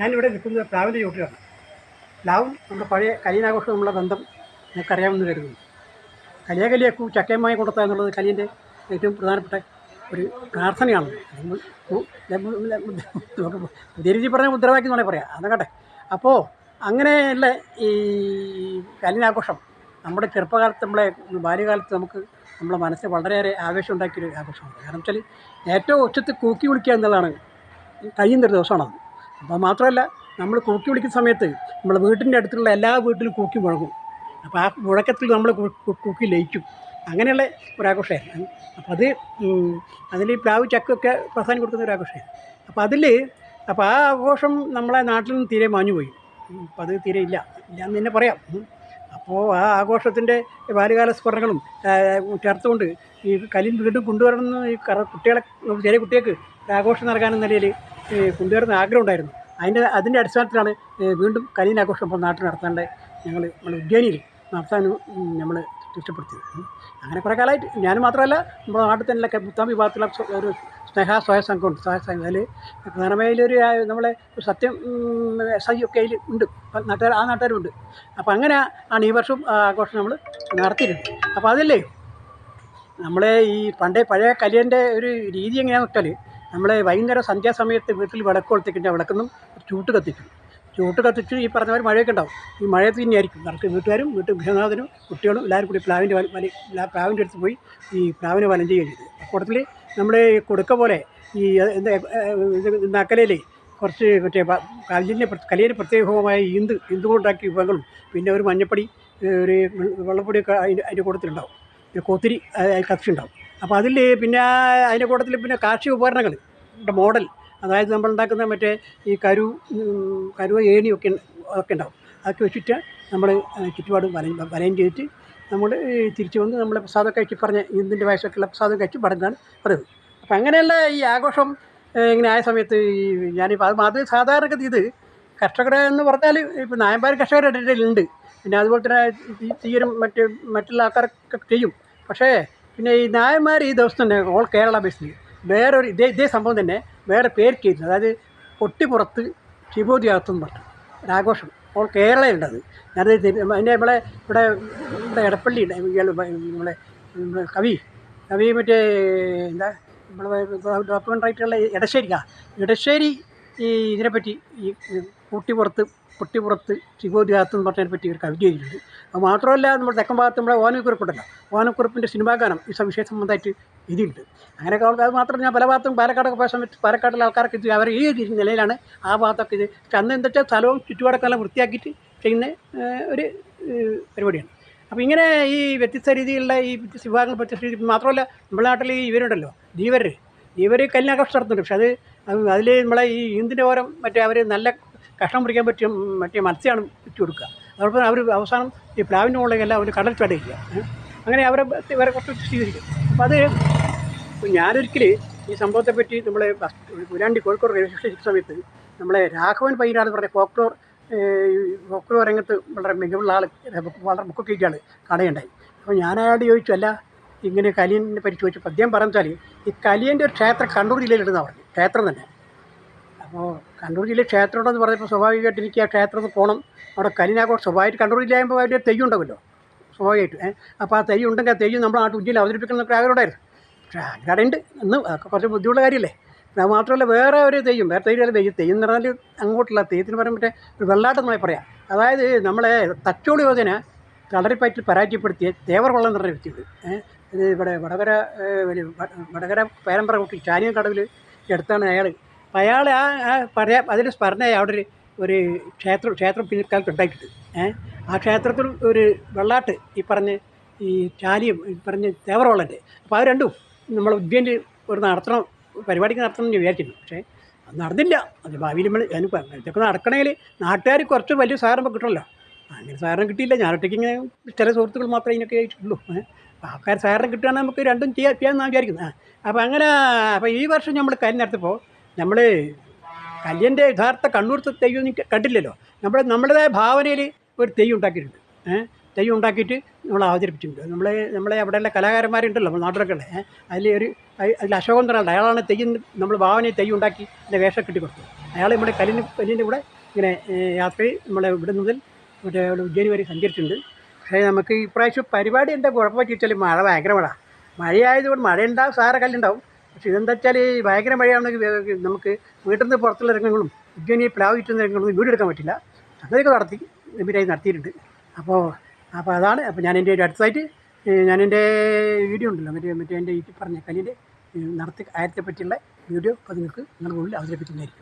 ഞാനിവിടെ നിൽക്കുന്നത് പ്ലാവിൻ്റെ ചുവട്ടിലാണ്. പ്ലാവും നമ്മുടെ പഴയ കലീനാഘോഷം നമ്മളുടെ ബന്ധം നമുക്കറിയാമെന്ന് കരുതുന്നു. കലിയക്കൂ ചക്കയമ്മായി കൊടുക്കുക എന്നുള്ളത് കലീൻ്റെ ഏറ്റവും പ്രധാനപ്പെട്ട ഒരു പ്രാർത്ഥനയാണ്. നമുക്ക് പുതിയ രീതി പറഞ്ഞ മുദ്രാവാക്യം എന്ന് വേണമെങ്കിൽ പറയാം. അതങ്ങട്ടെ. അപ്പോൾ അങ്ങനെയുള്ള ഈ കലീനാഘോഷം നമ്മുടെ ചെറുപ്പകാലത്ത്, നമ്മളെ ബാല്യകാലത്ത് നമുക്ക് നമ്മളെ മനസ്സിൽ വളരെയേറെ ആവേശം ഉണ്ടാക്കിയൊരു ആഘോഷമാണ്. കാരണം വെച്ചാൽ ഏറ്റവും ഉച്ചത്തിൽ കൂക്കി വിളിക്കുക എന്നുള്ളതാണ് കഴിയുന്നൊരു ദിവസമാണത്. അപ്പോൾ മാത്രമല്ല, നമ്മൾ കൂക്കി വിളിക്കുന്ന സമയത്ത് നമ്മൾ വീട്ടിൻ്റെ അടുത്തുള്ള എല്ലാ വീട്ടിലും കൂക്കി മുഴങ്ങും. അപ്പോൾ ആ മുഴക്കത്തിൽ നമ്മൾ കൂക്കി ലയിക്കും. അങ്ങനെയുള്ള ഒരാഘോഷമായിരുന്നു. അപ്പോൾ അതിൽ പ്ലാവ് ചക്കൊക്കെ പ്രധാനം കൊടുക്കുന്ന ഒരു ആഘോഷമായിരുന്നു. അപ്പോൾ ആ ആഘോഷം നമ്മളെ നാട്ടിൽ നിന്ന് തീരെ മാഞ്ഞുപോയി. അപ്പോൾ അത് തീരെ ഇല്ലയെന്ന് തന്നെ പറയാം. അപ്പോൾ ആ ആഘോഷത്തിൻ്റെ ബാല്യകാല സ്മരണകളും ചേർത്തുകൊണ്ട് ഈ കലീൻ വീണ്ടും കൊണ്ടുവരണമെന്ന് ഈ കുട്ടികളെ, ചെറിയ കുട്ടികൾക്ക് ആഘോഷം നൽകാനെന്ന നിലയിൽ കൊണ്ടുവരുന്ന ആഗ്രഹം ഉണ്ടായിരുന്നു. അതിൻ്റെ അടിസ്ഥാനത്തിലാണ് വീണ്ടും കലീൻ ആഘോഷം ഇപ്പോൾ നാട്ടിൽ നടത്താണ്ട് നമ്മൾ ഉജ്ജയിനിയിൽ നടത്താൻ നമ്മൾ ഇഷ്ടപ്പെടുത്തിയത്. അങ്ങനെ കുറേ കാലമായിട്ട് ഞാൻ മാത്രമല്ല, നമ്മുടെ നാട്ടിൽ തന്നെയൊക്കെ പുത്താം വിഭാഗത്തിലുള്ള ഒരു സ്വയ സംഘമുണ്ട്. അതിൽ പ്രധാനമായൊരു നമ്മളെ സത്യം SI ഒക്കെ അതിൽ ഉണ്ട്, ആ നാട്ടുകാരുണ്ട്. അപ്പോൾ അങ്ങനെ ആണ് ഈ വർഷം ആഘോഷം നമ്മൾ നടത്തിയിട്ടുണ്ട്. അപ്പോൾ അതല്ലേ നമ്മളെ ഈ പഴയ കലിയൻ്റെ ഒരു രീതി എങ്ങനെയാണെന്ന് വെച്ചാൽ, നമ്മളെ വൈകുന്നേരം സന്ധ്യാസമയത്ത് വീട്ടിൽ വിളക്ക് കൊളുത്തിക്കിൻ്റെ വിളക്കൊന്നും ചൂട്ട് കത്തിച്ച് ഈ പറഞ്ഞവർ മഴയൊക്കെ ഉണ്ടാവും. ഈ മഴയത്ത് തന്നെയായിരിക്കും നമുക്ക് വീട്ടുകാരും ഗൃഹനാഥനും കുട്ടികളും എല്ലാവരും കൂടി പ്ലാവിൻ്റെ അടുത്ത് പോയി ഈ പ്ലാവിനെ വലം ചെയ്യുകയും ചെയ്തു. കൂട്ടത്തിൽ നമ്മൾ കൊടുക്ക പോലെ ഈ നക്കലയിൽ കുറച്ച് മറ്റേ കലിയന് പ്രത്യേകമായ ഇന്ത് കൊണ്ടാക്കിയ വിഭവങ്ങളും, പിന്നെ ഒരു മഞ്ഞപ്പൊടി, ഒരു വെള്ളപ്പൊടിയൊക്കെ അതിൻ്റെ കൂട്ടത്തിലുണ്ടാവും. പിന്നെ കൊത്തിരി കത്തിച്ചുണ്ടാവും. അപ്പോൾ അതിൽ പിന്നെ അതിൻ്റെ കൂട്ടത്തിൽ പിന്നെ കാർഷിക ഉപകരണങ്ങൾ മോഡൽ, അതായത് നമ്മളുണ്ടാക്കുന്ന മറ്റേ ഈ കരുവ ഏണിയൊക്കെ അതൊക്കെ ഉണ്ടാവും. അതൊക്കെ വെച്ചിട്ട് നമ്മൾ ചുറ്റുപാട് വലയം ചെയ്തിട്ട് നമ്മൾ തിരിച്ചു വന്ന് നമ്മളെ പ്രസാദമൊക്കെ കഴിച്ച് പറഞ്ഞ ഇന്തിൻ്റെ വയസ്സൊക്കെയുള്ള പ്രസാദം കഴിച്ച് മടങ്ങാണ് പറയുന്നത്. അപ്പം അങ്ങനെയുള്ള ഈ ആഘോഷം ഇങ്ങനെ ആയ സമയത്ത് ഞാനിപ്പോൾ അത് സാധാരണഗതി ഇത് കർഷകരെന്ന് പറഞ്ഞാൽ ഇപ്പോൾ നായന്മാർ കർഷകരുടെ ഇടയിലുണ്ട്. പിന്നെ അതുപോലെ തന്നെ തീരും മറ്റുള്ള ആൾക്കാരൊക്കെ ചെയ്യും. പക്ഷേ പിന്നെ ഈ നായന്മാർ ഈ ദിവസം തന്നെ ഓൾ കേരള ബേസിൽ വേറൊരു ഇതേ സംഭവം തന്നെ വേറെ പേര് ചെയ്തിട്ടുണ്ട്. അതായത് പൊട്ടിപ്പുറത്ത് ശിവോദ്യാഗത്തെന്ന് പറഞ്ഞു ഒരാഘോഷം ഓൾ കേരളയുണ്ടത്. ഞാനത് നമ്മളെ ഇവിടെ എടപ്പള്ളി നമ്മളെ കവി മറ്റേ എന്താ നമ്മളെ ഡോക്യുമെൻ്ററായിട്ടുള്ള ഇടശ്ശേരി ഈ ഇതിനെപ്പറ്റി ഈ പൊട്ടിപ്പുറത്ത് ശിവോദ്യാഗത്തെന്ന് എന്ന് പറഞ്ഞതിനെ പറ്റി ഒരു കവിത എഴുതിയിട്ടുണ്ട്. അത് മാത്രമല്ല, നമ്മുടെ തെക്കൻ ഭാഗത്ത് നമ്മുടെ ഓനക്കുറിപ്പുണ്ടല്ലോ, ഓനക്കുറിപ്പിൻ്റെ സിനിമാ ഗാനം ഈ വിഷയ സംബന്ധമായിട്ട് എഴുതിയിട്ടുണ്ട്. അങ്ങനെയൊക്കെ അത് മാത്രമല്ല, ഞാൻ പല ഭാഗത്തും പാലക്കാടൊക്കെ പോയ സമയത്ത് പാലക്കാട്ടിലെ ആൾക്കാരൊക്കെ ഇത് അവർ ഈ നിലയിലാണ് ആ ഭാഗത്തൊക്കെ ഇത്. പക്ഷെ അന്ന് എന്താ വെച്ചാൽ സ്ഥലവും ചുറ്റുപാടൊക്കെ നല്ല വൃത്തിയാക്കിയിട്ട് ചെയ്യുന്ന ഒരു പരിപാടിയാണ്. അപ്പോൾ ഇങ്ങനെ ഈ വ്യത്യസ്ത രീതിയിലുള്ള ഈ വിഭാഗങ്ങൾ വ്യത്യസ്ത രീതി മാത്രമല്ല, നമ്മുടെ നാട്ടിൽ ഈ ഇവരുണ്ടല്ലോ ഇവർ കല്യാണാഘോഷം നടത്തുന്നുണ്ട്. പക്ഷെ അതിൽ നമ്മളെ ഈ ഇന്തിൻ്റെ ഓരം അവർ നല്ല കഷ്ണം പിടിക്കാൻ പറ്റിയ മത്സ്യമാണ് വെച്ച് കൊടുക്കുക. അതോടൊപ്പം അവർ അവസാനം ഈ പ്ലാവിൻ്റെ മുകളിലേക്കെല്ലാം അവർ കടൽ ചടയിക്കുക. അങ്ങനെ വേറെ കുറച്ച് സ്വീകരിക്കും. അപ്പോൾ അത് ഞാനൊരിക്കൽ ഈ സംഭവത്തെപ്പറ്റി നമ്മളെ പുരാണ്ടി കോഴിക്കോട് റെയിൽവേ സ്റ്റേഷൻ സമയത്ത് നമ്മളെ രാഘവൻ പയ്യനാട് എന്ന് പറഞ്ഞ ഫോക്ലോർ രംഗത്ത് വളരെ മികവുള്ള ആൾ, വളരെ ബുക്കൊക്കെ എഴുതിയ ആൾ കാണുകയുണ്ടായി. അപ്പോൾ ഞാൻ അയാളോട് ചോദിച്ചു, അല്ല ഇങ്ങനെ കലിയനെ പറ്റി ചോദിച്ചപ്പോൾ അദ്ദേഹം പറഞ്ഞാൽ ഈ കലിയൻ്റെ ഒരു ക്ഷേത്രം കണ്ണൂർ ജില്ലയിലുണ്ടെന്നാണ് പറഞ്ഞു. ക്ഷേത്രം തന്നെ. അപ്പോൾ കണ്ണൂർ ജില്ലയിൽ ക്ഷേത്രം ഉണ്ടെന്ന് പറഞ്ഞപ്പോൾ സ്വാഭാവികമായിട്ട് എനിക്ക് ആ ക്ഷേത്രത്തിൽ പോകണം. അവിടെ കലിനാഘോഷം സ്വാഭാവികമായിട്ട് കണ്ണൂർ ജില്ലയാകുമ്പോൾ അതിൻ്റെ തെയ്യം ഉണ്ടാവുമല്ലോ സ്വാഭാവികമായിട്ട്. അപ്പോൾ ആ തെയ്യം ഉണ്ടെങ്കിൽ ആ തെയ്യം നമ്മുടെ നാട്ടിൽ ഉജ്ജയിൽ അവതരിപ്പിക്കണമെന്നൊക്കെ ആഗ്രഹമുണ്ടായിരുന്നു. പക്ഷേ ആഗ്രഹമുണ്ട് ഇന്ന് അതൊക്കെ കുറച്ച് ബുദ്ധിമുട്ടുള്ള കാര്യമല്ലേ. അത് മാത്രമല്ല, വേറെ തെയ്യം എന്ന് പറഞ്ഞാൽ അങ്ങോട്ടുള്ള തെയ്യത്തിന് പറയാൻ പറ്റേ ഒരു വെള്ളാട്ടെന്ന് പറയാം. അതായത് നമ്മളെ തച്ചോളി യോജന കളറിപ്പയറ്റിൽ പരാജയപ്പെടുത്തിയ തേവർവള്ളം എന്ന് പറഞ്ഞ വ്യക്തിയുണ്ട്. ഇത് ഇവിടെ വടകര പേരമ്പറ കൂട്ടി ചാനിയം കടവിൽ എടുത്താണ് അയാൾ. അപ്പം അയാൾ അതിന് സ്മരണയായി അവിടെ ഒരു ക്ഷേത്രം പിന്നിൽക്കാലത്ത് ഉണ്ടാക്കിയിട്ട് ആ ക്ഷേത്രത്തിൽ ഒരു വെള്ളാട്ട് ഈ പറഞ്ഞ് ഈ ചാലിയും ഈ പറഞ്ഞ് തേവർവള്ളൻ്റെ. അപ്പോൾ അത് രണ്ടും നമ്മൾ ഉജ്ജയിനിൽ ഒരു പരിപാടിക്ക് നടത്തണം എന്ന് വിചാരിച്ചിരുന്നു. പക്ഷേ അത് നടന്നില്ല. അത് ഭാവിയിൽ ഇതൊക്കെ നടക്കണമെങ്കിൽ നാട്ടുകാർ കുറച്ച് വലിയ സഹകരണം കിട്ടണമല്ലോ. അങ്ങനെ സഹകരണം കിട്ടിയില്ല. ഞാനൊറ്റയ്ക്ക് ഇങ്ങനെ ചില സുഹൃത്തുക്കൾ മാത്രമേ ഇതിനൊക്കെ ആയിട്ടുള്ളൂ. ആൾക്കാർ സഹകരണം കിട്ടുകയാണെങ്കിൽ നമുക്ക് രണ്ടും ചെയ്യാമെന്നാണ് വിചാരിക്കുന്നത്. അപ്പോൾ ഈ വർഷം നമ്മൾ കാര്യം നടത്തിയപ്പോൾ നമ്മൾ കല്യൻ്റെ യഥാർത്ഥ കണ്ണൂർത്തെ തെയ്യം കണ്ടില്ലല്ലോ. നമ്മുടേതായ ഭാവനയിൽ ഒരു തെയ്യം ഉണ്ടാക്കിയിട്ടുണ്ട്. തെയ്യം ഉണ്ടാക്കിയിട്ട് നമ്മൾ അവതരിപ്പിച്ചിട്ടുണ്ട്. നമ്മളെ അവിടെയുള്ള കലാകാരന്മാരുണ്ടല്ലോ നമ്മൾ നാട്ടിലൊക്കെ ഉള്ളത്. അതിൽ അശോകൻ തറാണ്ട് അയാളാണ് തെയ്യം, നമ്മൾ ഭാവനയിൽ തെയ്യം ഉണ്ടാക്കി അതിൻ്റെ വേഷം കിട്ടി കൊടുത്തത്. അയാൾ നമ്മുടെ കല്ലിൻ്റെ കൂടെ ഇങ്ങനെ യാത്രയിൽ നമ്മളെ ഇവിടെ മുതൽ മറ്റേ ഉജ്ജയിനി വരെ സഞ്ചരിച്ചിട്ടുണ്ട്. പക്ഷേ നമുക്ക് ഇപ്രാവശ്യം പരിപാടി എന്താ കുഴപ്പമെന്ന് വെച്ചാൽ മഴ ഭയങ്കര മഴയായതുകൊണ്ട് മഴയുണ്ടാവും, സാര കല്ലുണ്ടാവും. പക്ഷേ ഇതെന്താ വെച്ചാൽ ഭയങ്കര മഴയാണെങ്കിൽ നമുക്ക് വീട്ടിൽ നിന്ന് പുറത്തുള്ള രംഗങ്ങളും ഉജ്ജയിനി പ്ലാവ് ചുറ്റുന്ന രംഗങ്ങളും വീഡിയോ എടുക്കാൻ പറ്റില്ല. അങ്ങനെയൊക്കെ ഗംഭീരമായി നടത്തിയിട്ടുണ്ട്. അപ്പോൾ അതാണ്. അപ്പോൾ ഞാൻ എൻ്റെ ഒരു അടുത്തതായിട്ട് ഞാനെൻ്റെ വീഡിയോ ഉണ്ടല്ലോ മറ്റേ എൻ്റെ ഈ പറഞ്ഞ കല്ലിൻ്റെ നടത്തി കാര്യത്തെ പറ്റിയുള്ള വീഡിയോ അപ്പോൾ നിങ്ങൾക്ക് നിങ്ങളുടെ മുന്നിൽ അവതരിപ്പിക്കുന്നതായിരിക്കും.